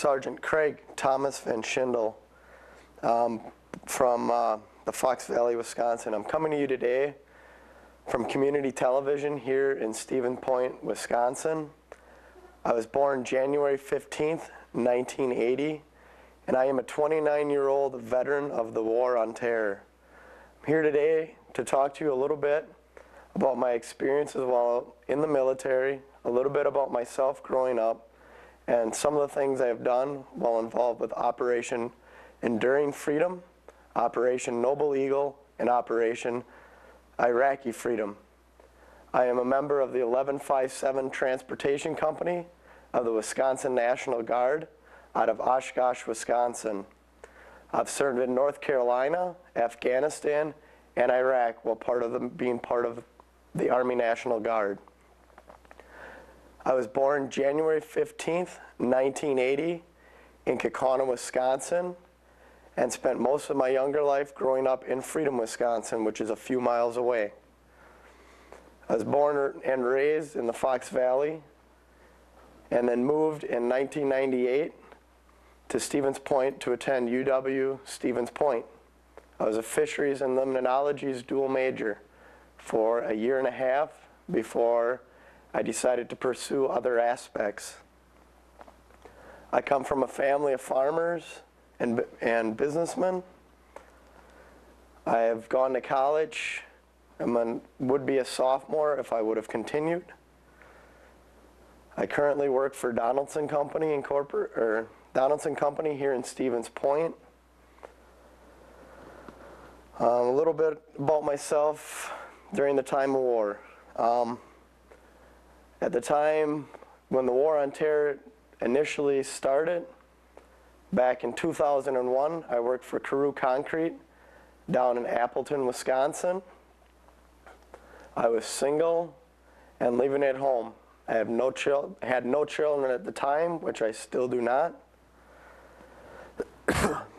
Sergeant Craig Thomas Van Schyndel from the Fox Valley, Wisconsin. I'm coming to you today from community television here in Stevens Point, Wisconsin. I was born January 15th, 1980, and I am a 29-year-old veteran of the War on Terror. I'm here today to talk to you a little bit about my experiences while in the military, a little bit about myself growing up, and some of the things I have done while involved with Operation Enduring Freedom, Operation Noble Eagle, and Operation Iraqi Freedom. I am a member of the 1157 Transportation Company of the Wisconsin National Guard out of Oshkosh, Wisconsin. I've served in North Carolina, Afghanistan, and Iraq while being part of the Army National Guard. I was born January 15th, 1980 in Kaukauna, Wisconsin, and spent most of my younger life growing up in Freedom, Wisconsin, which is a few miles away. I was born and raised in the Fox Valley, and then moved in 1998 to Stevens Point to attend UW Stevens Point. I was a fisheries and limnologies dual major for a year and a half before I decided to pursue other aspects. I come from a family of farmers and businessmen. I have gone to college. Would be a sophomore if I would have continued. I currently work for Donaldson Company Donaldson Company here in Stevens Point. A little bit about myself during the time of war. At the time when the War on Terror initially started, back in 2001, I worked for Carew Concrete down in Appleton, Wisconsin. I was single and living at home. I had no children at the time, which I still do not.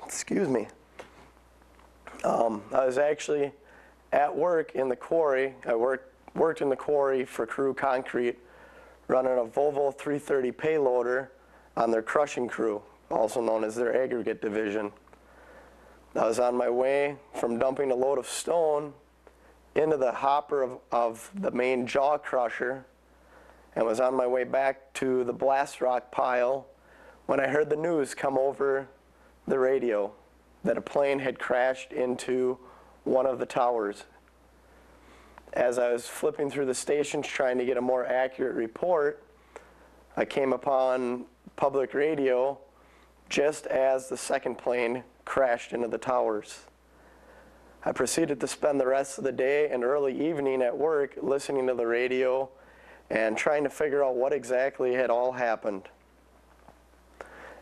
Excuse me. I was actually at work in the quarry. I worked in the quarry for Carew Concrete, running a Volvo 330 payloader on their crushing crew, also known as their aggregate division. I was on my way from dumping a load of stone into the hopper of the main jaw crusher, and was on my way back to the blast rock pile when I heard the news come over the radio that a plane had crashed into one of the towers. As I was flipping through the stations trying to get a more accurate report, I came upon public radio just as the second plane crashed into the towers. I proceeded to spend the rest of the day and early evening at work listening to the radio and trying to figure out what exactly had all happened.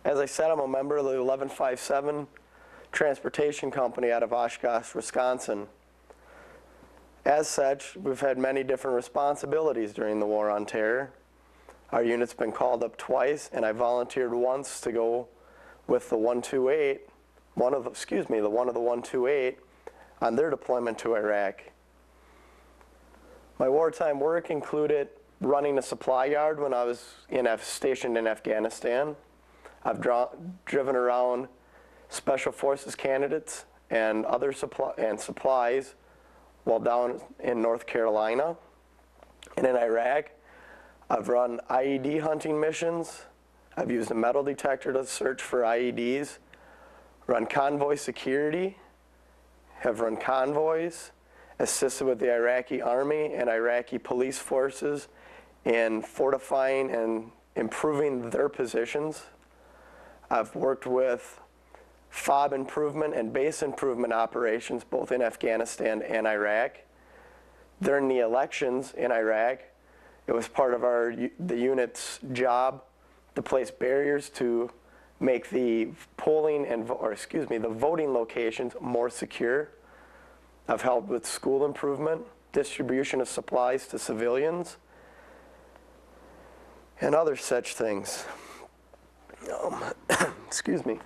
As I said, I'm a member of the 1157 Transportation Company out of Oshkosh, Wisconsin. As such, we've had many different responsibilities during the War on Terror. Our unit's been called up twice, and I volunteered once to go with the 128, the one of the 128, on their deployment to Iraq. My wartime work included running a supply yard when I was stationed in Afghanistan. I've driven around Special Forces candidates and other supplies while down in North Carolina. And in Iraq, I've run Ied Hunting Missions. I've used a metal detector to search for IEDs, run convoy security, have run convoys, assisted with the Iraqi Army and Iraqi police forces in fortifying and improving their positions. I've worked with FOB improvement and base improvement operations both in Afghanistan and Iraq. During the elections in Iraq, it was part of the unit's job to place barriers to make the the voting locations more secure. I've helped with school improvement, distribution of supplies to civilians, and other such things. Excuse me.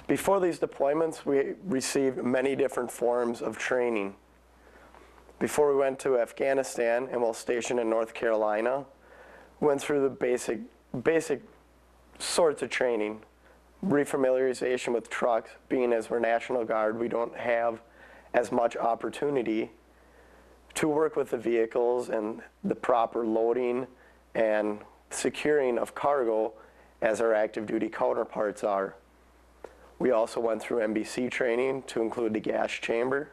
Before these deployments, we received many different forms of training. Before we went to Afghanistan and while stationed in North Carolina, we went through the basic sorts of training, refamiliarization with trucks, being as we're National Guard, we don't have as much opportunity to work with the vehicles and the proper loading and securing of cargo as our active duty counterparts are. We also went through MBC training to include the gas chamber,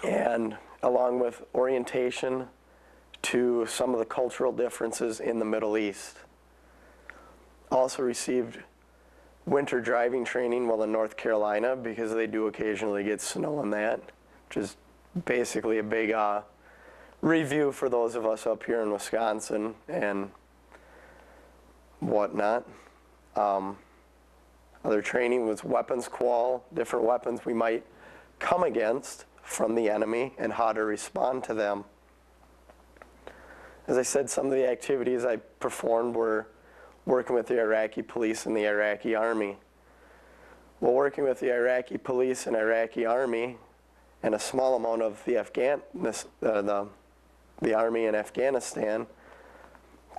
and along with orientation to some of the cultural differences in the Middle East. Also received winter driving training while in North Carolina, because they do occasionally get snow in that, which is basically a big review for those of us up here in Wisconsin and whatnot. Other training was weapons qual, different weapons we might come against from the enemy and how to respond to them. As I said, some of the activities I performed were working with the Iraqi police and the Iraqi army. While working with the Iraqi police and Iraqi army, and a small amount of the army in Afghanistan,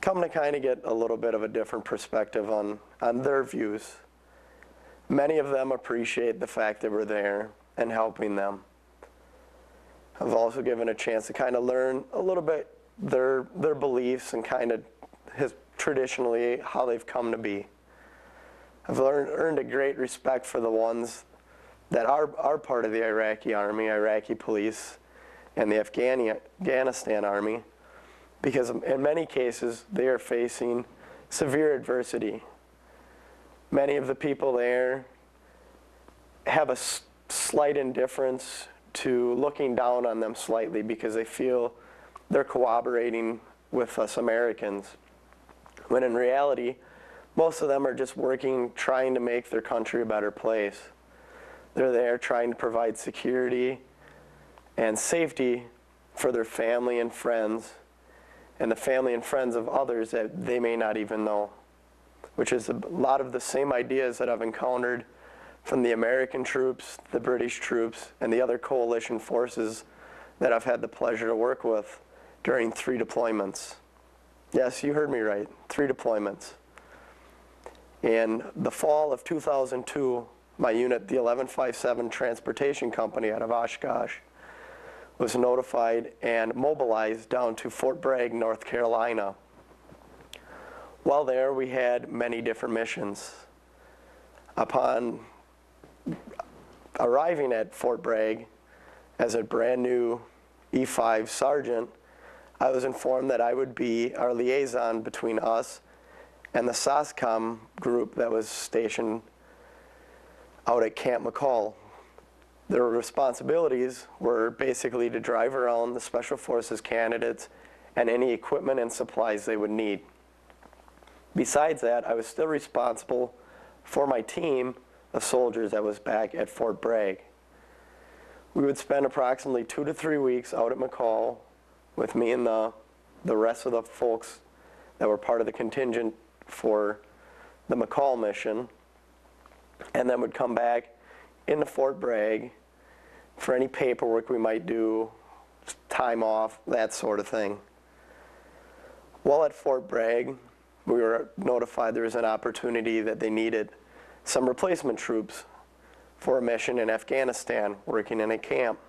come to kind of get a little bit of a different perspective on their views. Many of them appreciate the fact that we're there and helping them. I've also given a chance to kind of learn a little bit their beliefs and kind of traditionally how they've come to be. I've earned a great respect for the ones that are part of the Iraqi army, Iraqi police, and the Afghanistan army, because in many cases they are facing severe adversity. Many of the people there have a slight indifference to looking down on them slightly because they feel they're cooperating with us Americans, when in reality, most of them are just working, trying to make their country a better place. They're there trying to provide security and safety for their family and friends, and the family and friends of others that they may not even know, which is a lot of the same ideas that I've encountered from the American troops, the British troops, and the other coalition forces that I've had the pleasure to work with during 3 deployments. Yes, you heard me right, 3 deployments. In the fall of 2002, my unit, the 1157 Transportation Company out of Oshkosh, was notified and mobilized down to Fort Bragg, North Carolina. While there, we had many different missions. Upon arriving at Fort Bragg as a brand new E5 sergeant, I was informed that I would be our liaison between us and the SOSCOM group that was stationed out at Camp McCall. Their responsibilities were basically to drive around the Special Forces candidates and any equipment and supplies they would need. Besides that, I was still responsible for my team of soldiers that was back at Fort Bragg. We would spend approximately 2 to 3 weeks out at McCall with me and the rest of the folks that were part of the contingent for the McCall mission, and then would come back into Fort Bragg for any paperwork we might do, time off, that sort of thing. While at Fort Bragg, we were notified there was an opportunity that they needed some replacement troops for a mission in Afghanistan, working in a camp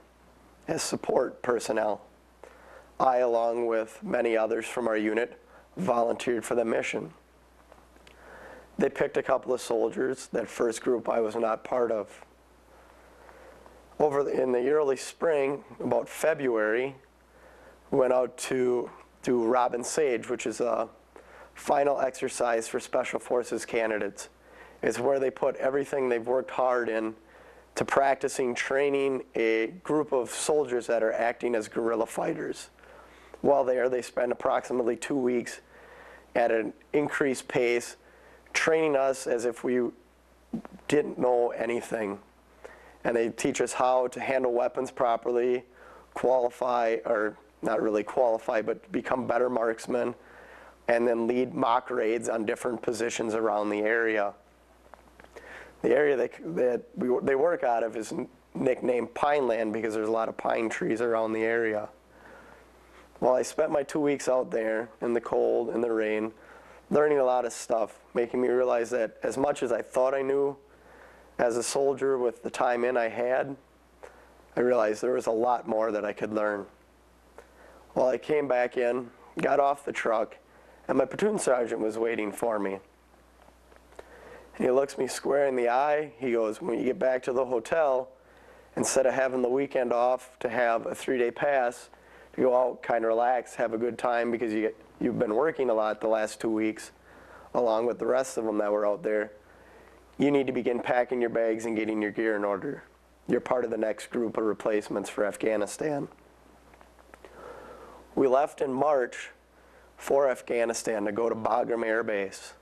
as support personnel. I, along with many others from our unit, volunteered for the mission. They picked a couple of soldiers. That first group I was not part of. In the early spring, about February, we went out to do Robin Sage, which is a final exercise for Special Forces candidates. It's where they put everything they've worked hard in to practicing training a group of soldiers that are acting as guerrilla fighters. While there, they spend approximately 2 weeks at an increased pace, training us as if we didn't know anything. And they teach us how to handle weapons properly, qualify, or not really qualify, but become better marksmen, and then lead mock raids on different positions around the area. The area that they work out of is nicknamed Pineland because there's a lot of pine trees around the area. Well, I spent my 2 weeks out there in the cold and the rain, learning a lot of stuff, making me realize that as much as I thought I knew as a soldier with the time in I had, I realized there was a lot more that I could learn. Well, I came back in, got off the truck, and my platoon sergeant was waiting for me. And he looks me square in the eye. He goes, when you get back to the hotel, instead of having the weekend off to have a 3-day pass, to go out, kind of relax, have a good time because you've been working a lot the last 2 weeks, along with the rest of them that were out there, you need to begin packing your bags and getting your gear in order. You're part of the next group of replacements for Afghanistan. We left in March for Afghanistan to go to Bagram Air Base.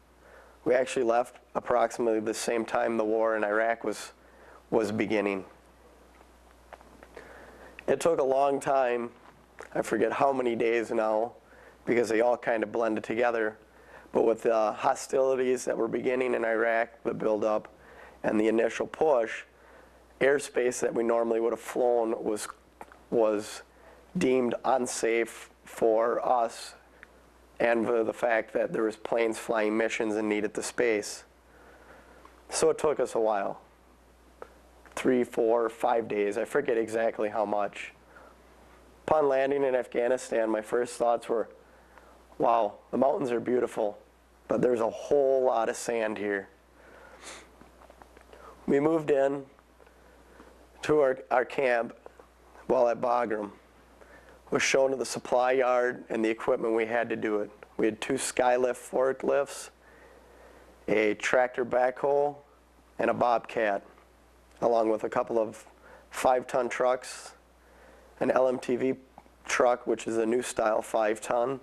We actually left approximately the same time the war in Iraq was beginning. It took a long time, I forget how many days now, because they all kind of blended together. But with the hostilities that were beginning in Iraq, the buildup, and the initial push, airspace that we normally would have flown was deemed unsafe for us, and for the fact that there was planes flying missions and needed the space. So it took us a while. 3, 4, 5 days, I forget exactly how much. Upon landing in Afghanistan, my first thoughts were, wow, the mountains are beautiful, but there's a whole lot of sand here. We moved in to our camp while at Bagram. Was shown to the supply yard and the equipment we had to do it. We had 2 Skylift forklifts, a tractor backhoe, and a bobcat, along with a couple of 5-ton trucks, an LMTV truck, which is a new style 5-ton,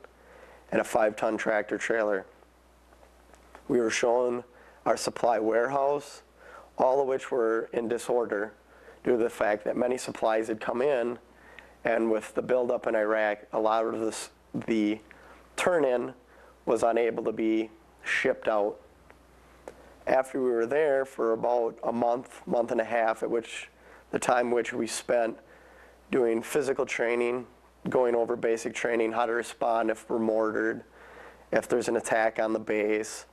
and a 5-ton tractor trailer. We were shown our supply warehouse, all of which were in disorder due to the fact that many supplies had come in, and with the buildup in Iraq, a lot of the turn-in was unable to be shipped out. After we were there for about a month and a half, at which the time which we spent doing physical training, going over basic training, how to respond if we're mortared, if there's an attack on the base,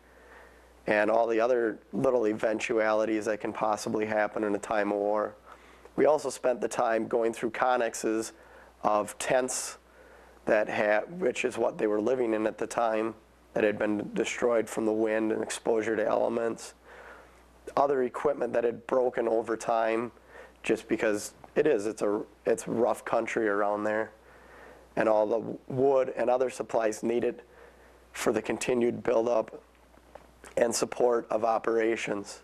and all the other little eventualities that can possibly happen in a time of war. We also spent the time going through connexes of tents which is what they were living in at the time, that had been destroyed from the wind and exposure to elements. Other equipment that had broken over time, just because it's rough country around there. And all the wood and other supplies needed for the continued buildup and support of operations.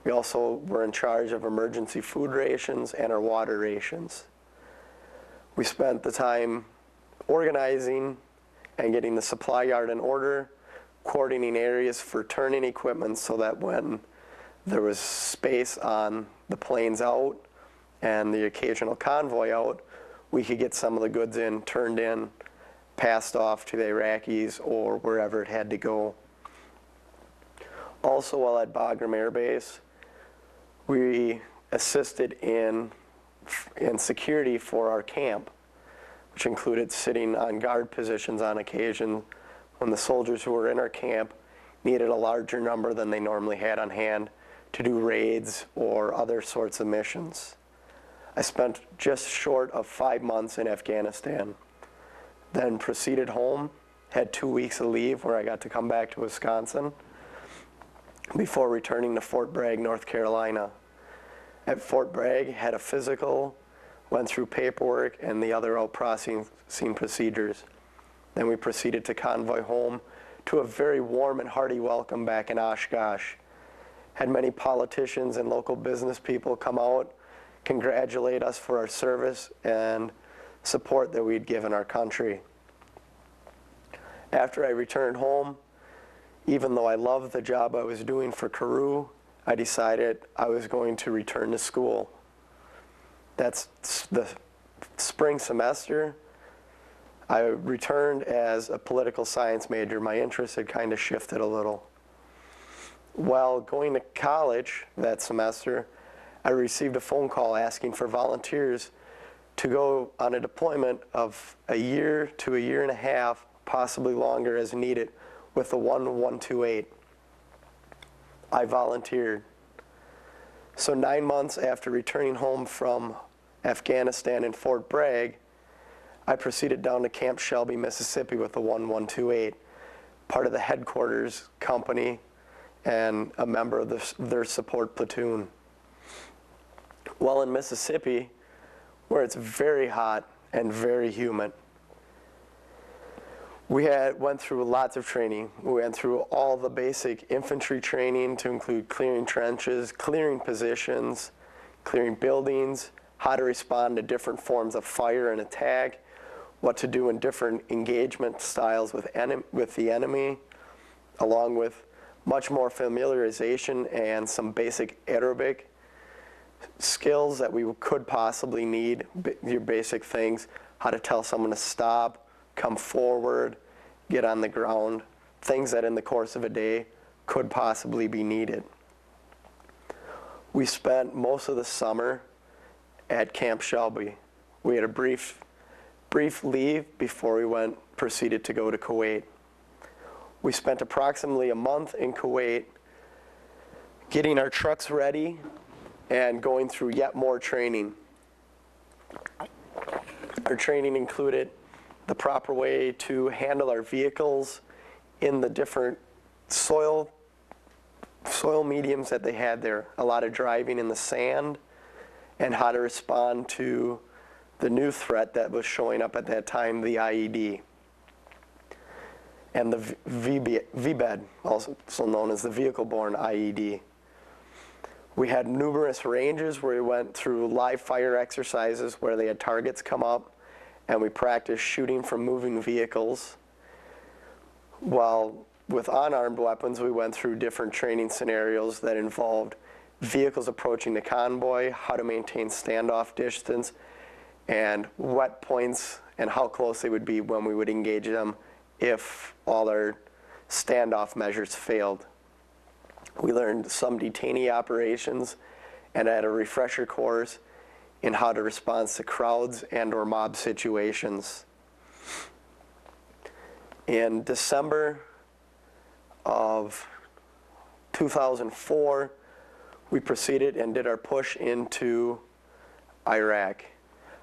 We also were in charge of emergency food rations and our water rations. We spent the time organizing and getting the supply yard in order, coordinating areas for turning equipment so that when there was space on the planes out and the occasional convoy out, we could get some of the goods in, turned in, passed off to the Iraqis or wherever it had to go. Also, while at Bagram Air Base, we assisted in security for our camp, which included sitting on guard positions on occasion when the soldiers who were in our camp needed a larger number than they normally had on hand to do raids or other sorts of missions. I spent just short of 5 months in Afghanistan, then proceeded home, had 2 weeks of leave where I got to come back to Wisconsin before returning to Fort Bragg, North Carolina. At Fort Bragg, had a physical, went through paperwork and the other out processing procedures. Then we proceeded to convoy home to a very warm and hearty welcome back in Oshkosh. Had many politicians and local business people come out, congratulate us for our service and support that we'd given our country. After I returned home, even though I loved the job I was doing for Carew, I decided I was going to return to school. That's the spring semester. I returned as a political science major. My interest had kind of shifted a little. While going to college that semester, I received a phone call asking for volunteers to go on a deployment of a year to a year and a half, possibly longer as needed, with the 1128. I volunteered. So 9 months after returning home from Afghanistan in Fort Bragg, I proceeded down to Camp Shelby, Mississippi with the 1128, part of the headquarters company and a member of their support platoon. While in Mississippi, where it's very hot and very humid, we went through lots of training. We went through all the basic infantry training to include clearing trenches, clearing positions, clearing buildings, how to respond to different forms of fire and attack, what to do in different engagement styles with the enemy, along with much more familiarization and some basic Arabic skills that we could possibly need, your basic things, how to tell someone to stop, come forward, get on the ground, things that in the course of a day could possibly be needed. We spent most of the summer at Camp Shelby. We had a brief leave before we proceeded to go to Kuwait. We spent approximately a month in Kuwait getting our trucks ready and going through yet more training. Our training included the proper way to handle our vehicles in the different soil mediums that they had there. A lot of driving in the sand, and how to respond to the new threat that was showing up at that time, the IED. And the VBED, also known as the vehicle-borne IED. We had numerous ranges where we went through live fire exercises where they had targets come up, and we practiced shooting from moving vehicles. While with unarmed weapons, we went through different training scenarios that involved vehicles approaching the convoy, how to maintain standoff distance, and what points and how close they would be when we would engage them if all our standoff measures failed. We learned some detainee operations and had a refresher course in how to respond to crowds and or mob situations. In December of 2004, we proceeded and did our push into Iraq.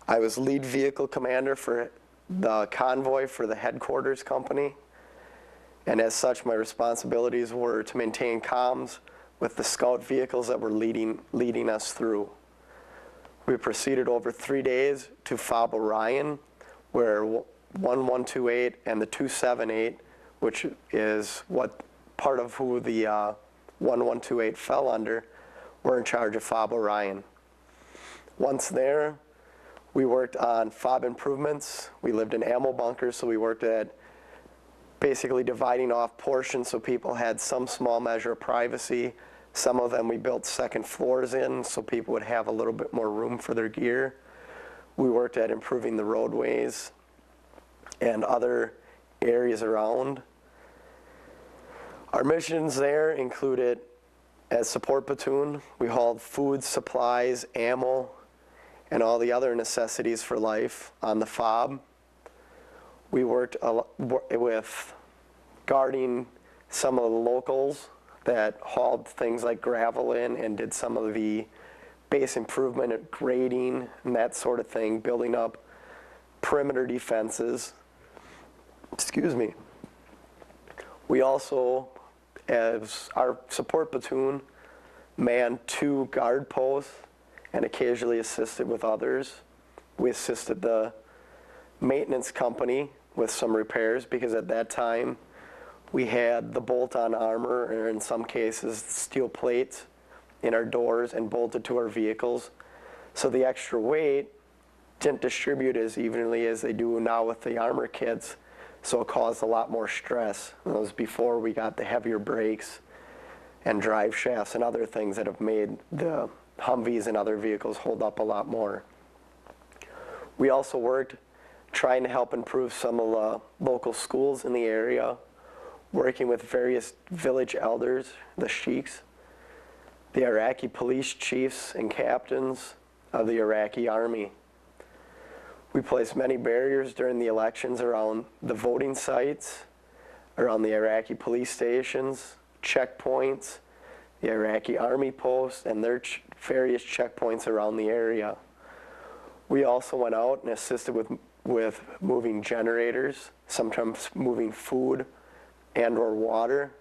I was lead vehicle commander for the convoy for the headquarters company, and as such my responsibilities were to maintain comms with the scout vehicles that were leading us through. We proceeded over 3 days to Fob Orion, where 1128 and the 278, which is what part of who the 1128 fell under, were in charge of Fob Orion. Once there, we worked on FOB improvements. We lived in ammo bunkers, so we worked at basically dividing off portions so people had some small measure of privacy. Some of them we built second floors in so people would have a little bit more room for their gear. We worked at improving the roadways and other areas around. Our missions there included, as support platoon, we hauled food, supplies, ammo, and all the other necessities for life on the FOB. We worked with guarding some of the locals that hauled things like gravel in and did some of the base improvement at grading and that sort of thing, building up perimeter defenses. Excuse me. We also, as our support platoon, manned 2 guard posts and occasionally assisted with others. We assisted the maintenance company with some repairs because at that time we had the bolt-on armor, or in some cases steel plates, in our doors and bolted to our vehicles. So the extra weight didn't distribute as evenly as they do now with the armor kits, so it caused a lot more stress. That was before we got the heavier brakes and drive shafts and other things that have made the Humvees and other vehicles hold up a lot more. We also worked trying to help improve some of the local schools in the area, working with various village elders, the sheiks, the Iraqi police chiefs and captains of the Iraqi army. We placed many barriers during the elections around the voting sites, around the Iraqi police stations, checkpoints, the Iraqi army posts, and their various checkpoints around the area. We also went out and assisted with moving generators, sometimes moving food and or water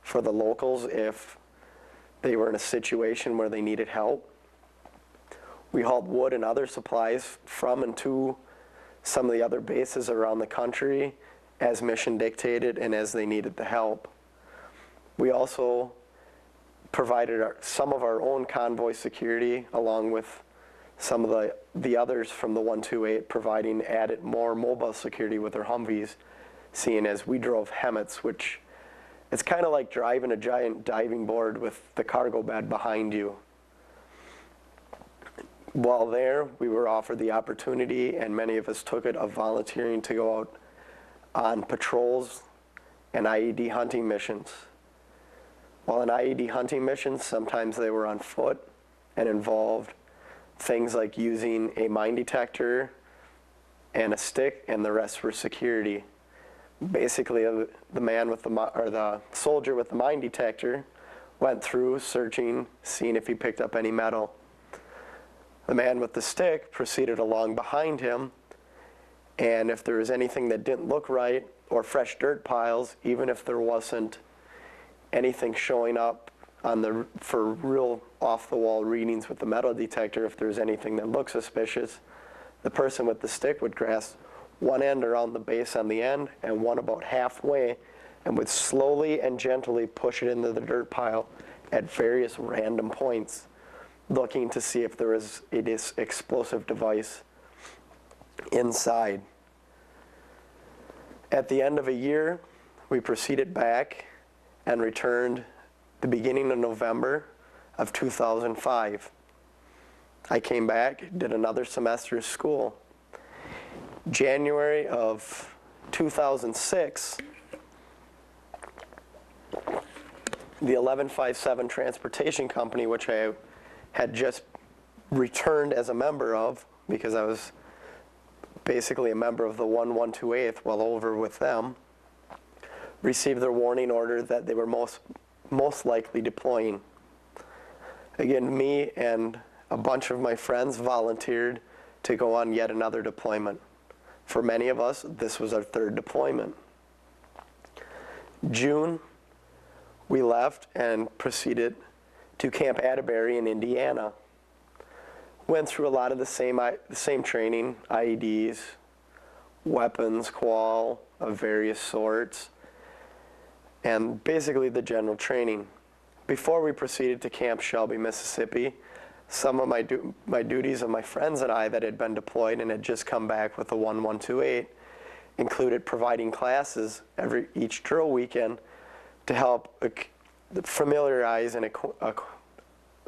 for the locals if they were in a situation where they needed help. We hauled wood and other supplies from and to some of the other bases around the country as mission dictated and as they needed the help. We also provided some of our own convoy security along with some of the others from the 128 providing added more mobile security with their Humvees, seeing as we drove Hemmets, which it's kind of like driving a giant diving board with the cargo bed behind you. While there, we were offered the opportunity, and many of us took it, of volunteering to go out on patrols and Ied hunting missions. While in Ied hunting missions, sometimes they were on foot and involved things like using a mine detector and a stick, and the rest were security. Basically, the soldier with the mine detector went through searching, seeing if he picked up any metal. The man with the stick proceeded along behind him, and if there was anything that didn't look right or fresh dirt piles, even if there wasn't anything showing up for real off-the-wall readings with the metal detector, if there's anything that looked suspicious, the person with the stick would grasp one end around the base on the end and one about halfway, and would slowly and gently push it into the dirt pile at various random points, looking to see if there was an explosive device inside. At the end of a year, we proceeded back and returned the beginning of November of 2005. I came back, did another semester of school. January of 2006, the 1157 Transportation Company, which I had just returned as a member of, because I was basically a member of the 128th, well over with them, received their warning order that they were most likely deploying. Again, me and a bunch of my friends volunteered to go on yet another deployment. For many of us, this was our third deployment. June, we left and proceeded to Camp Atterbury in Indiana. Went through a lot of the same training, IEDs, weapons, qual of various sorts, and basically the general training. Before we proceeded to Camp Shelby, Mississippi, some of my duties of my friends and I that had been deployed and had just come back with the 1128 included providing classes each drill weekend to help familiarize and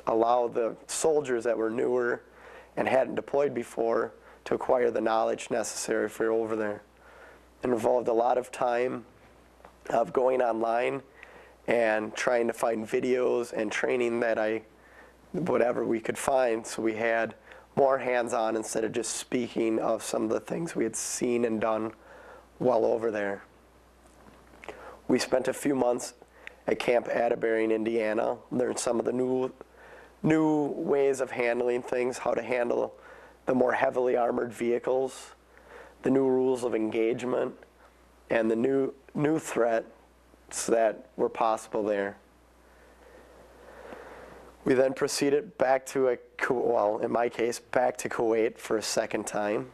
allow the soldiers that were newer and hadn't deployed before to acquire the knowledge necessary for over there. It involved a lot of time of going online and trying to find videos and training that whatever we could find, so we had more hands-on instead of just speaking of some of the things we had seen and done while over there. We spent a few months at Camp Atterbury in Indiana, learned some of the new ways of handling things, how to handle the more heavily armored vehicles, the new rules of engagement, and the new threats that were possible there. We then proceeded back to in my case, back to Kuwait for a second time,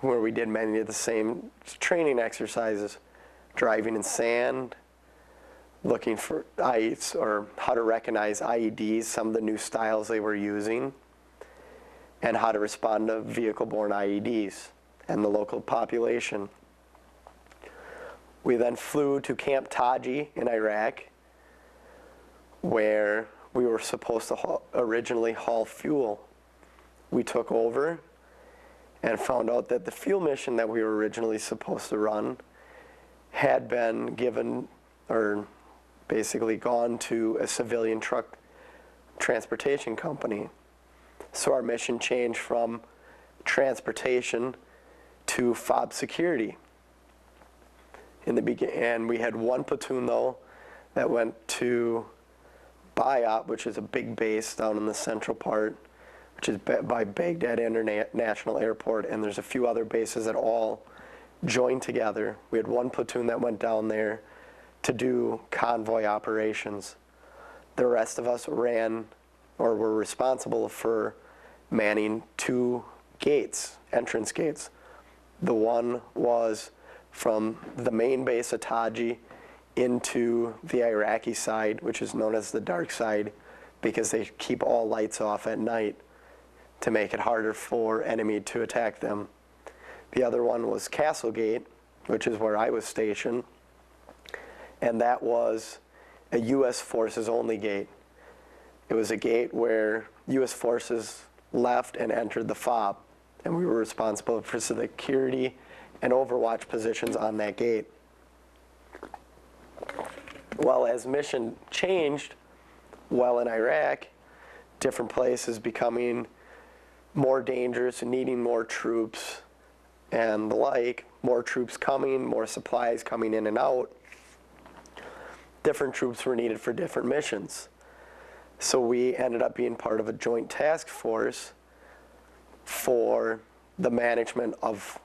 where we did many of the same training exercises, driving in sand, looking for IEDs, or how to recognize IEDs, some of the new styles they were using, and how to respond to vehicle-borne IEDs and the local population. We then flew to Camp Taji in Iraq, where we were supposed to originally haul fuel. We took over and found out that the fuel mission that we were originally supposed to run had been given, or basically gone to, a civilian truck transportation company. So our mission changed from transportation to fob security. in the beginning, and we had one platoon though that went to Bayat, which is a big base down in the central part, which is by Baghdad International Airport, and there's a few other bases that all joined together. We had one platoon that went down there to do convoy operations. The rest of us ran, or were responsible for manning 2 gates, entrance gates. The one was from the main base of Taji into the Iraqi side, which is known as the dark side, because they keep all lights off at night to make it harder for enemy to attack them. The other one was Castle Gate, which is where I was stationed, and that was a U.S. forces only gate. It was a gate where U.S. forces left and entered the FOB, and we were responsible for security and overwatch positions on that gate. Well, as mission changed, well, in Iraq, different places becoming more dangerous, needing more troops, and the like, more troops coming, more supplies coming in and out, different troops were needed for different missions. So we ended up being part of a joint task force for the management of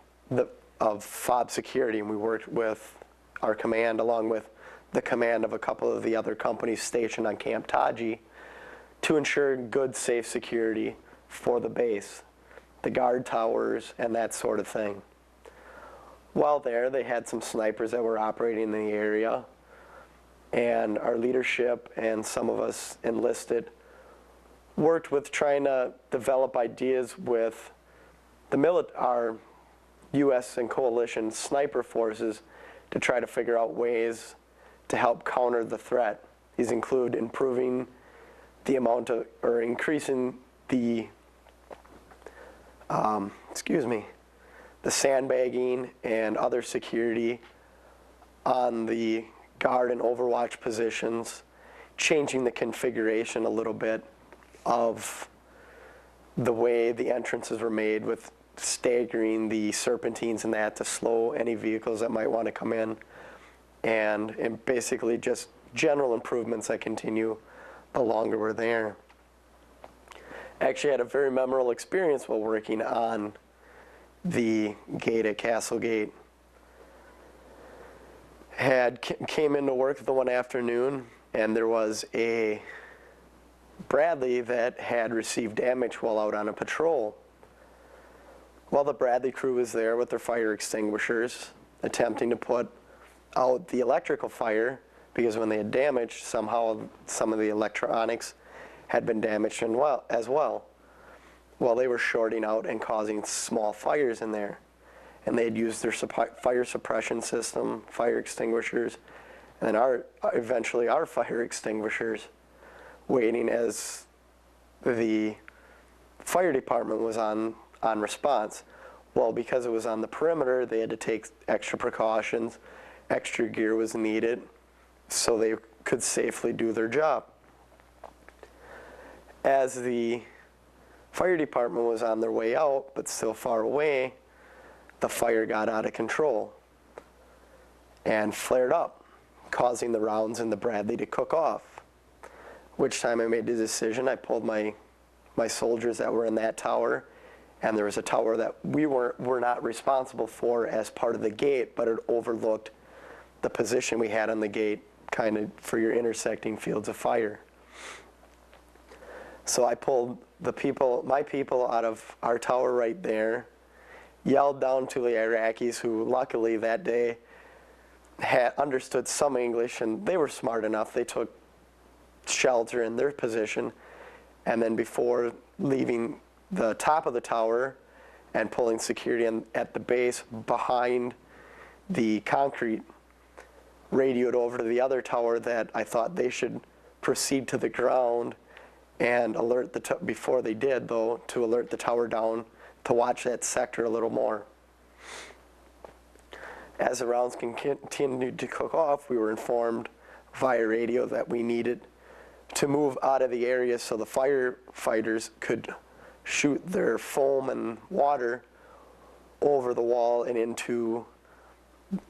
FOB security, and we worked with our command along with the command of a couple of the other companies stationed on Camp Taji to ensure good, safe security for the base, the guard towers, and that sort of thing. While there, they had some snipers that were operating in the area, and our leadership and some of us enlisted worked with trying to develop ideas with our U.S. and coalition sniper forces to try to figure out ways to help counter the threat. These include improving the amount of, or increasing the, the sandbagging and other security on the guard and overwatch positions, changing the configuration a little bit of the way the entrances were made, with staggering the serpentines and that to slow any vehicles that might want to come in, and basically just general improvements that continue the longer we're there. Actually, I had a very memorable experience while working on the gate at Castle Gate. Came into work the one afternoon, and there was a Bradley that had received damage while out on a patrol. Well, the Bradley crew was there with their fire extinguishers, attempting to put out the electrical fire, because when they had damaged, somehow some of the electronics had been damaged as well. Well, they were shorting out and causing small fires in there. And they had used their fire suppression system, fire extinguishers, and then eventually our fire extinguishers, waiting as the fire department was on response. Well, because it was on the perimeter, they had to take extra precautions. Extra gear was needed so they could safely do their job. As the fire department was on their way out, but still far away, the fire got out of control and flared up, causing the rounds in the Bradley to cook off. Which time I made the decision, I pulled my soldiers that were in that tower, and there was a tower that we were not responsible for as part of the gate, but it overlooked the position we had on the gate, kind of for your intersecting fields of fire. So I pulled my people out of our tower right there, yelled down to the Iraqis, who luckily that day had understood some English, and they were smart enough. They took shelter in their position, and then before leaving the top of the tower and pulling security at the base behind the concrete, radioed over to the other tower that I thought they should proceed to the ground and alert before they did, though, to alert the tower down to watch that sector a little more. As the rounds continued to cook off, we were informed via radio that we needed to move out of the area so the firefighters could shoot their foam and water over the wall and into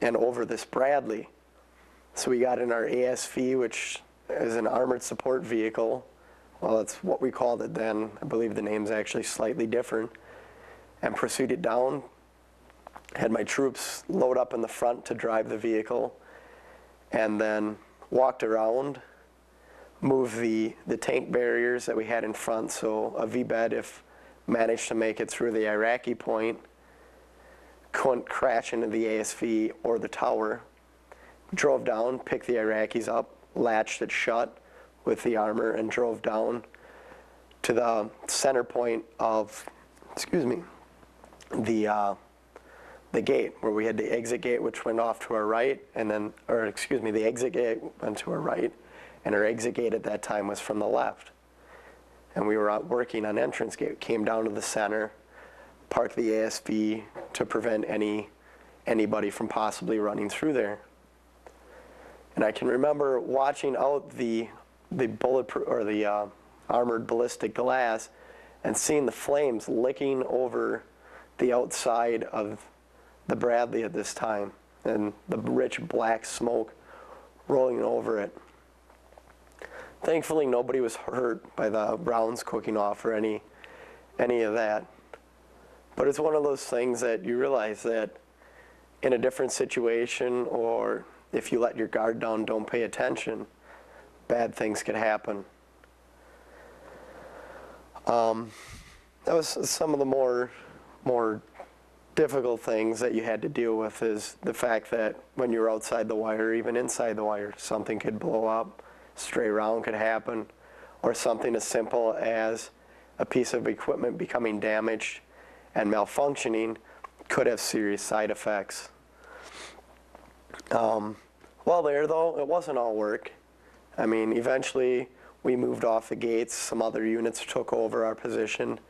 and over this Bradley. So we got in our ASV, which is an armored support vehicle. Well, that's what we called it then. I believe the name's actually slightly different. And proceeded down. Had my troops load up in the front to drive the vehicle, and then walked around, moved the tank barriers that we had in front, so a V-bed, if managed to make it through the Iraqi point, couldn't crash into the ASV or the tower. Drove down, picked the Iraqis up, latched it shut with the armor, and drove down to the center point of, the gate, where we had the exit gate, which went off to our right, and then, the exit gate went to our right, and our exit gate at that time was from the left. And we were out working on entrance gate, came down to the center, parked the ASV to prevent anybody from possibly running through there. And I can remember watching out the bulletproof, or the armored ballistic glass, and seeing the flames licking over the outside of the Bradley at this time, and the rich black smoke rolling over it. Thankfully, nobody was hurt by the rounds cooking off or any of that. But it's one of those things that you realize that in a different situation, or if you let your guard down, don't pay attention, bad things could happen. That was some of the more difficult things that you had to deal with, is the fact that when you're outside the wire, even inside the wire, something could blow up, stray round could happen, or something as simple as a piece of equipment becoming damaged and malfunctioning could have serious side effects. While there, though, it wasn't all work. I mean, eventually we moved off the gates, some other units took over our position,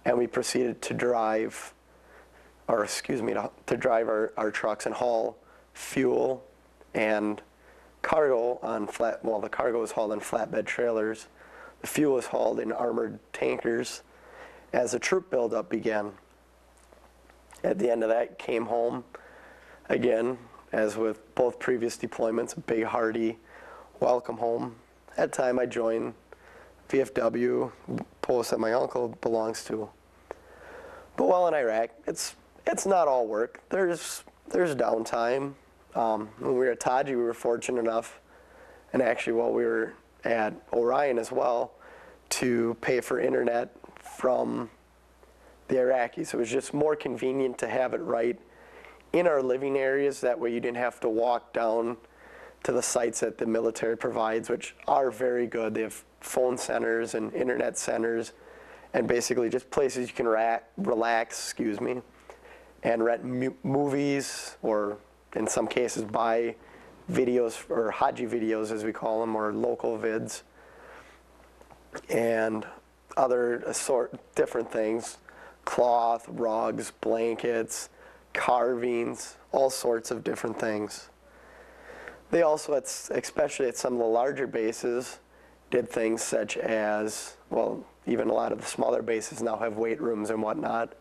and we proceeded to drive our trucks and haul fuel and cargo on the cargo was hauled on flatbed trailers. The fuel was hauled in armored tankers as the troop buildup began. At the end of that, came home again, as with both previous deployments, a big hearty welcome home. At the time I joined VFW, post that my uncle belongs to. But while in Iraq, it's not all work. There's downtime. When we were at Taji, we were fortunate enough, and actually while we were at Orion as well, to pay for internet from the Iraqis. So it was just more convenient to have it right in our living areas. That way you didn't have to walk down to the sites that the military provides, which are very good. They have phone centers and internet centers, and basically just places you can relax, and rent movies, or in some cases buy videos, or Haji videos as we call them, or local vids, and other different things, cloth, rugs, blankets, carvings, all sorts of different things. They also, especially at some of the larger bases, did things such as, well, even a lot of the smaller bases now have weight rooms and whatnot,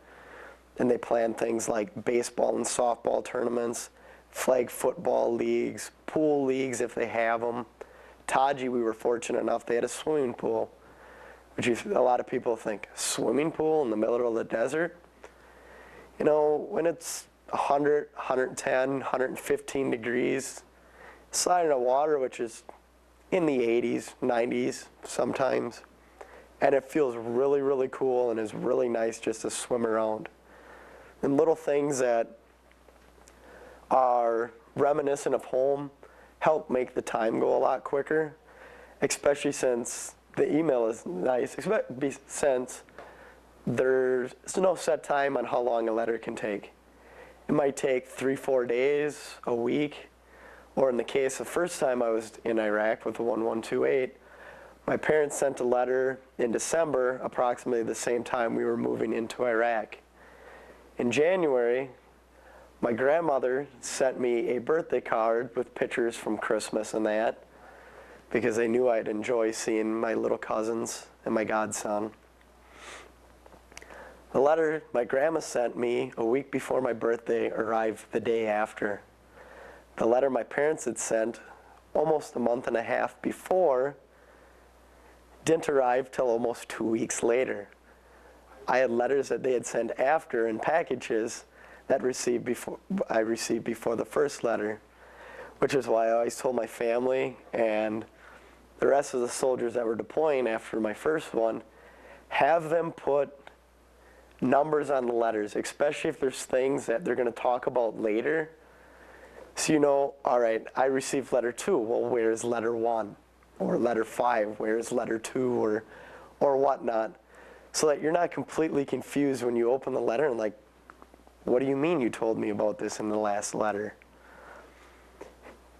and they plan things like baseball and softball tournaments, flag football leagues, pool leagues if they have them. Taji, we were fortunate enough, they had a swimming pool, which a lot of people think, swimming pool in the middle of the desert? You know, when it's 100, 110, 115 degrees, slide in the water, which is in the 80s, 90s sometimes, and it feels really, really cool and is really nice just to swim around. And little things that are reminiscent of home help make the time go a lot quicker, especially since the email is nice, since there's no set time on how long a letter can take. It might take 3-4 days, a week, or in the case of the first time I was in Iraq with the 1128, my parents sent a letter in December, approximately the same time we were moving into Iraq. In January, my grandmother sent me a birthday card with pictures from Christmas and that, because they knew I'd enjoy seeing my little cousins and my godson. The letter my grandma sent me a week before my birthday arrived the day after. the letter my parents had sent almost a month and a half before didn't arrive till almost 2 weeks later. I had letters that they had sent after in packages that I received before the first letter, which is why I always told my family and the rest of the soldiers that were deploying after my first one, have them put numbers on the letters, especially if there's things that they're going to talk about later. So you know, all right, I received letter 2. Well, where's letter 1? Or letter 5? Where's letter 2? Or whatnot. So that you're not completely confused when you open the letter and like, what do you mean you told me about this in the last letter?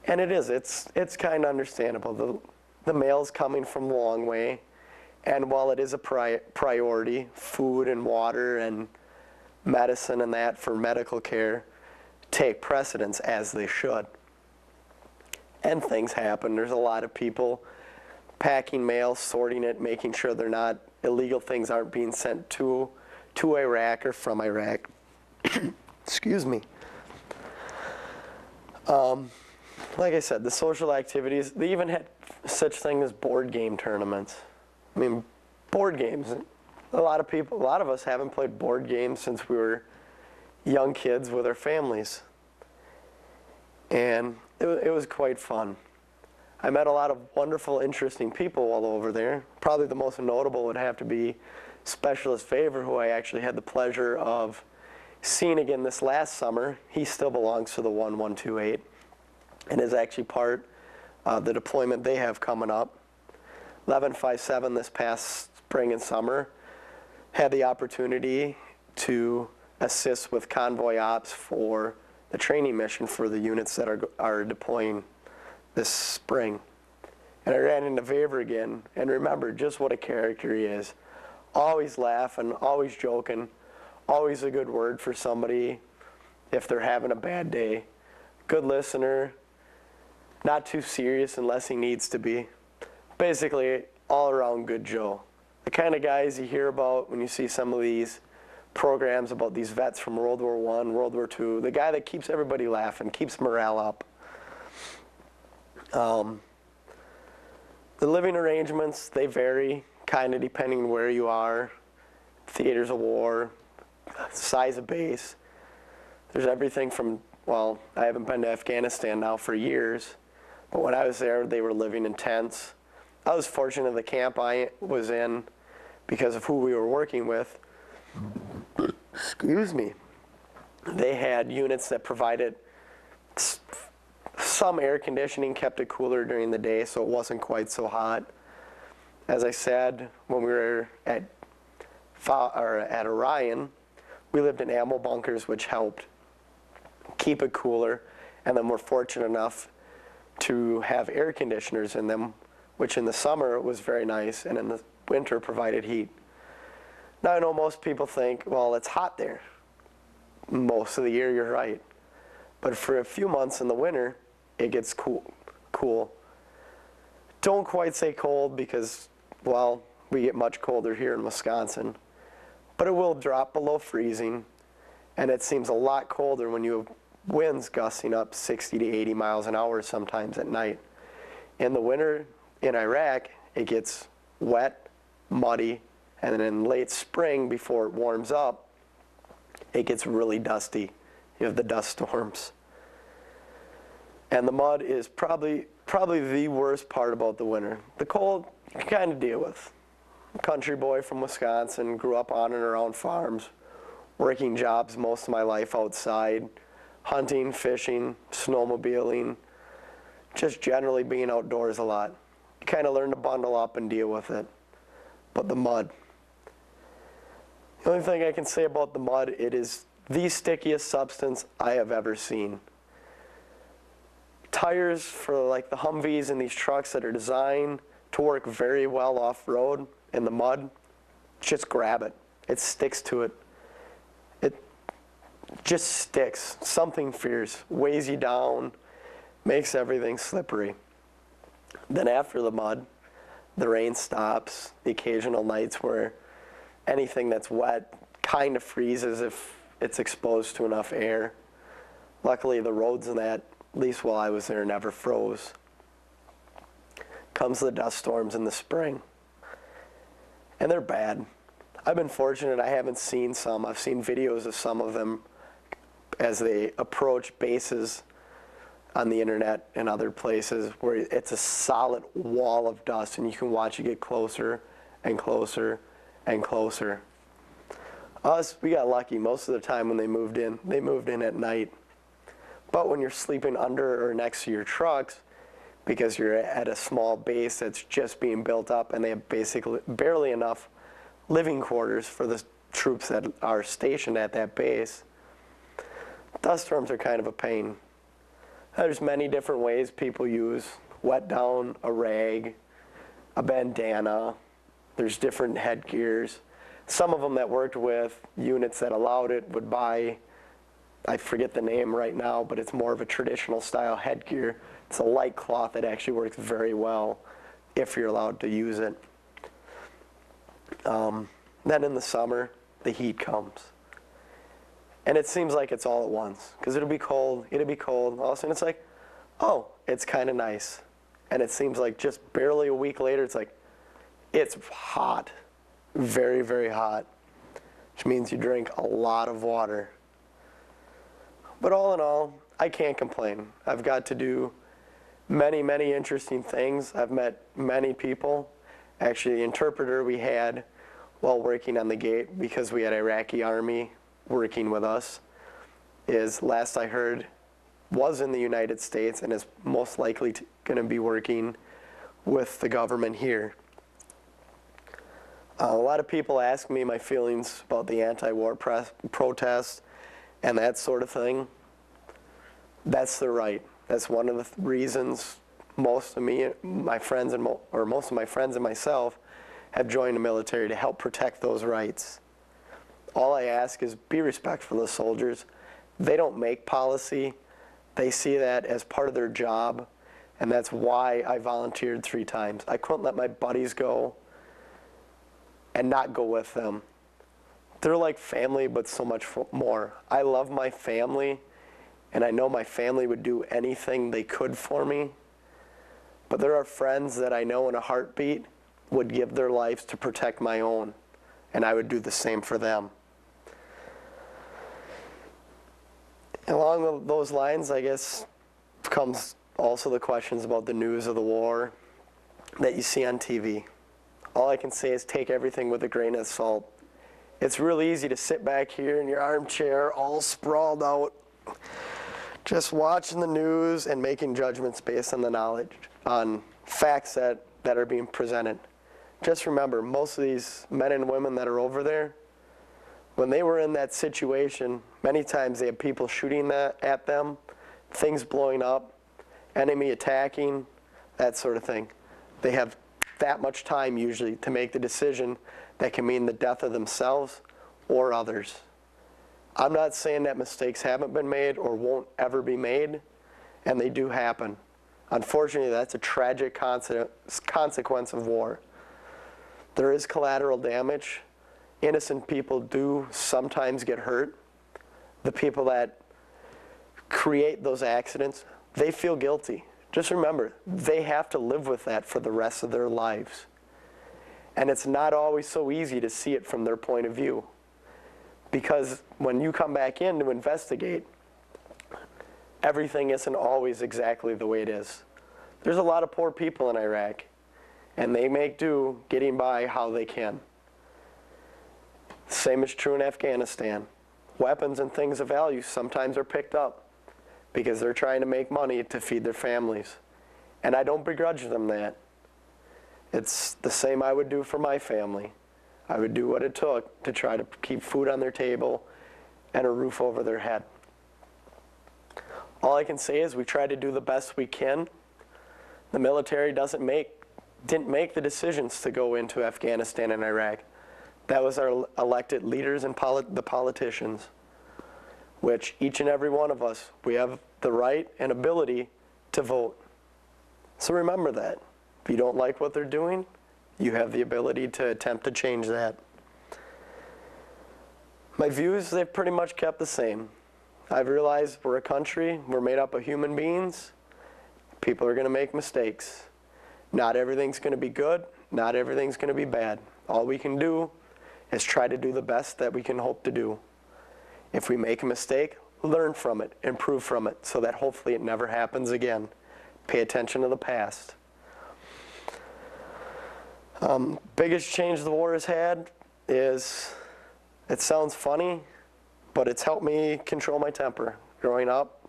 And it's kind of understandable. The mail's coming from a long way. And while it is a priority, food and water and medicine and that for medical care take precedence, as they should. And things happen. There's a lot of people packing mail, sorting it, making sure illegal things aren't being sent to Iraq or from Iraq. Excuse me. Like I said, the social activities, they even had such thing as board game tournaments. I mean, board games. A lot of us haven't played board games since we were young kids with our families. And it was quite fun. I met a lot of wonderful, interesting people while over there. Probably the most notable would have to be Specialist Favor, who I actually had the pleasure of seeing again this last summer. He still belongs to the 1128 and is actually part of the deployment they have coming up. 1157 this past spring and summer had the opportunity to assist with convoy ops for the training mission for the units that are deploying this spring. And I ran into Favor again and remembered just what a character he is. Always laughing, always joking, always a good word for somebody if they're having a bad day. Good listener, not too serious unless he needs to be. Basically, all around good Joe. The kind of guys you hear about when you see some of these programs about these vets from World War I, World War II. The guy that keeps everybody laughing, keeps morale up. The living arrangements, they vary, kind of depending on where you are. Theaters of war, size of base. There's everything from, well, I haven't been to Afghanistan now for years, but when I was there, they were living in tents. I was fortunate the camp I was in, because of who we were working with, excuse me, they had units that provided some air conditioning, kept it cooler during the day so it wasn't quite so hot. As I said, when we were at Orion, we lived in ammo bunkers, which helped keep it cooler, and then we're fortunate enough to have air conditioners in them, which in the summer was very nice, and in the winter provided heat. Now I know most people think, well, it's hot there. Most of the year, you're right. But for a few months in the winter, it gets cool. Don't quite say cold because, well, we get much colder here in Wisconsin. But it will drop below freezing, and it seems a lot colder when you have winds gusting up 60 to 80 miles an hour sometimes at night. In the winter in Iraq, it gets wet, muddy, and then in late spring, before it warms up, it gets really dusty. You have the dust storms. And the mud is probably the worst part about the winter. The cold, you can kind of deal with. Country boy from Wisconsin, grew up on and around farms, working jobs most of my life outside, hunting, fishing, snowmobiling, just generally being outdoors a lot. You kind of learn to bundle up and deal with it. But the mud. The only thing I can say about the mud, it is the stickiest substance I have ever seen. Tires for like the Humvees and these trucks that are designed to work very well off-road in the mud, just grab it. It sticks to it. It just sticks. Something fierce, weighs you down, makes everything slippery. Then after the mud, the rain stops, the occasional nights where anything that's wet kind of freezes if it's exposed to enough air. Luckily, the roads in that at least while I was there, never froze. Comes the dust storms in the spring. And they're bad. I've been fortunate I haven't seen some. I've seen videos of some of them as they approach bases on the internet and other places where it's a solid wall of dust and you can watch it get closer and closer and closer. Us, we got lucky. Most of the time when they moved in at night. But when you're sleeping under or next to your trucks, because you're at a small base that's just being built up and they have basically barely enough living quarters for the troops that are stationed at that base, dust storms are kind of a pain. There's many different ways people use wet down, a rag, a bandana. There's different headgears. Some of them that worked with units that allowed it would buy, I forget the name right now, but it's more of a traditional style headgear. It's a light cloth that actually works very well if you're allowed to use it. Then in the summer, the heat comes. And it seems like it's all at once, because it'll be cold, all of a sudden it's like, oh, it's kind of nice. And it seems like just barely a week later, it's like, it's hot, very, very hot, which means you drink a lot of water. But all in all, I can't complain. I've got to do many, many interesting things. I've met many people. Actually, the interpreter we had while working on the gate, because we had Iraqi Army working with us, is, last I heard, was in the United States and is most likely going to be working with the government here. A lot of people ask me my feelings about the anti-war protests and that sort of thing. That's the right. That's one of the reasons most of my friends and myself have joined the military, to help protect those rights. All I ask is be respectful of the soldiers. They don't make policy. They see that as part of their job, and that's why I volunteered 3 times. I couldn't let my buddies go and not go with them. They're like family, but so much more. I love my family, and I know my family would do anything they could for me. But there are friends that I know in a heartbeat would give their lives to protect my own, and I would do the same for them. Along those lines, I guess, comes also the questions about the news of the war that you see on TV. All I can say is take everything with a grain of salt. It's really easy to sit back here in your armchair, all sprawled out, just watching the news and making judgments based on the knowledge, on facts that are being presented. Just remember, most of these men and women that are over there, when they were in that situation, many times they have people shooting at them, things blowing up, enemy attacking, that sort of thing. They have that much time usually to make the decision that can mean the death of themselves or others. I'm not saying that mistakes haven't been made or won't ever be made, and they do happen. Unfortunately, that's a tragic consequence of war. There is collateral damage. Innocent people do sometimes get hurt. The people that create those accidents, they feel guilty. Just remember, they have to live with that for the rest of their lives. And it's not always so easy to see it from their point of view. Because when you come back in to investigate, everything isn't always exactly the way it is. There's a lot of poor people in Iraq, and they make do getting by how they can. Same is true in Afghanistan. Weapons and things of value sometimes are picked up because they're trying to make money to feed their families. And I don't begrudge them that. It's the same I would do for my family. I would do what it took to try to keep food on their table and a roof over their head. All I can say is we try to do the best we can. The military didn't make the decisions to go into Afghanistan and Iraq. That was our elected leaders and the politicians, which each and every one of us, we have the right and ability to vote. So remember that. If you don't like what they're doing, you have the ability to attempt to change that. My views, they've pretty much kept the same. I've realized we're a country, we're made up of human beings. People are going to make mistakes. Not everything's going to be good, not everything's going to be bad. All we can do is try to do the best that we can hope to do. If we make a mistake, learn from it, improve from it, so that hopefully it never happens again. Pay attention to the past. Biggest change the war has had is, it sounds funny, but it's helped me control my temper. Growing up,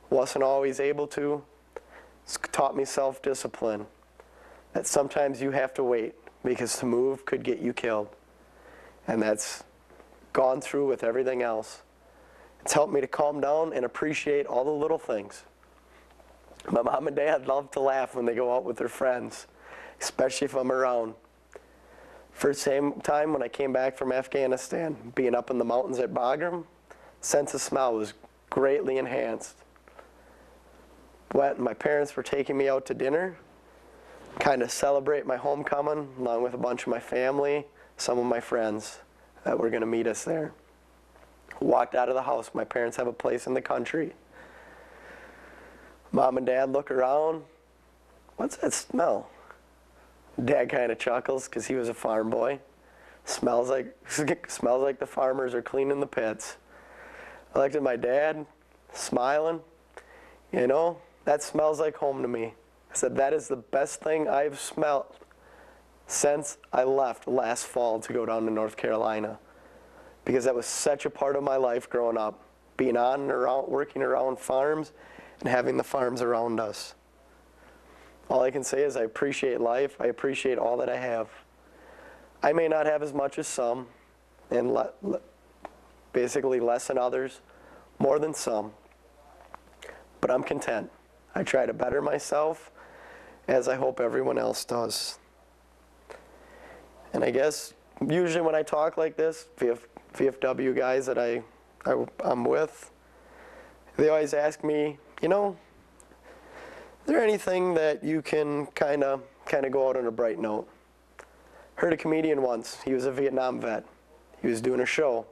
wasn't always able to. It's taught me self-discipline. That sometimes you have to wait, because to move could get you killed. And that's gone through with everything else. It's helped me to calm down and appreciate all the little things. My mom and dad love to laugh when they go out with their friends, especially if I'm around. First time when I came back from Afghanistan, being up in the mountains at Bagram, sense of smell was greatly enhanced. My parents were taking me out to dinner, kind of celebrate my homecoming, along with a bunch of my family, some of my friends that were going to meet us there. Walked out of the house. My parents have a place in the country. Mom and Dad look around. What's that smell? Dad kind of chuckles because he was a farm boy. Smells like the farmers are cleaning the pits. I looked at my dad, smiling. You know, that smells like home to me. I said, that is the best thing I've smelled since I left last fall to go down to North Carolina. Because that was such a part of my life growing up. Being on and around, working around farms and having the farms around us. All I can say is I appreciate life. I appreciate all that I have. I may not have as much as some, and basically less than others, more than some. But I'm content. I try to better myself, as I hope everyone else does. And I guess usually when I talk like this, VFW guys that I'm with, they always ask me, you know, is there anything that you can kind of go out on a bright note? Heard a comedian once. He was a Vietnam vet. He was doing a show.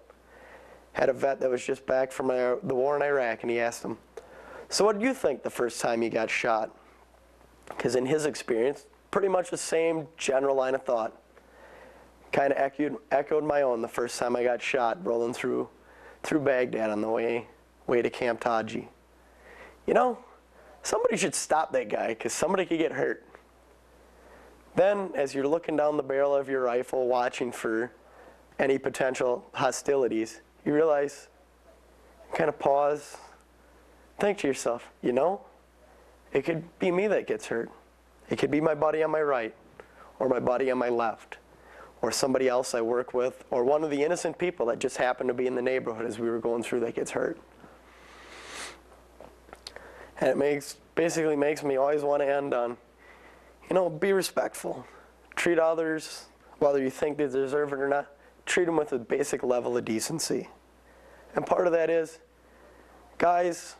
Had a vet that was just back from the war in Iraq, and he asked him, so what did you think the first time you got shot? Because in his experience, pretty much the same general line of thought. Kind of echoed my own the first time I got shot rolling through Baghdad on the way to Camp Taji. You know, somebody should stop that guy because somebody could get hurt. Then, as you're looking down the barrel of your rifle, watching for any potential hostilities, you realize, kind of pause, think to yourself, you know, it could be me that gets hurt. It could be my buddy on my right, or my buddy on my left, or somebody else I work with, or one of the innocent people that just happened to be in the neighborhood as we were going through that gets hurt. And it basically makes me always want to end on, you know, be respectful. Treat others, whether you think they deserve it or not, treat them with a basic level of decency. And part of that is, guys,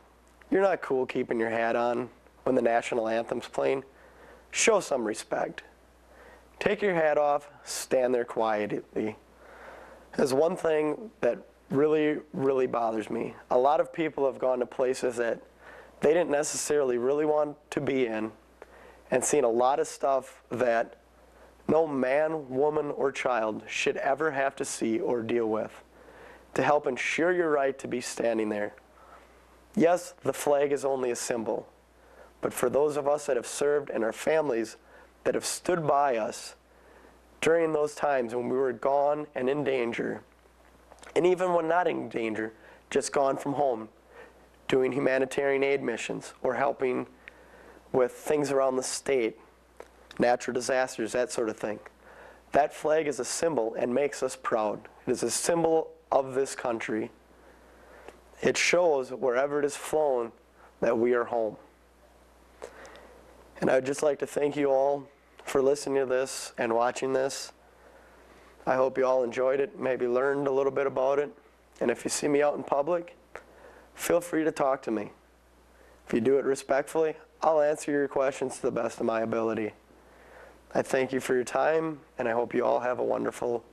you're not cool keeping your hat on when the national anthem's playing. Show some respect. Take your hat off, stand there quietly. There's one thing that really, really bothers me. A lot of people have gone to places that they didn't necessarily really want to be in and seen a lot of stuff that no man, woman, or child should ever have to see or deal with to help ensure your right to be standing there. Yes, the flag is only a symbol, but for those of us that have served and our families that have stood by us during those times when we were gone and in danger, and even when not in danger, just gone from home, doing humanitarian aid missions or helping with things around the state, natural disasters, that sort of thing. That flag is a symbol and makes us proud. It is a symbol of this country. It shows wherever it is flown that we are home. And I would just like to thank you all for listening to this and watching this. I hope you all enjoyed it, maybe learned a little bit about it. And if you see me out in public, feel free to talk to me. If you do it respectfully, I'll answer your questions to the best of my ability. I thank you for your time, and I hope you all have a wonderful,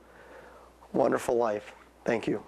wonderful life. Thank you.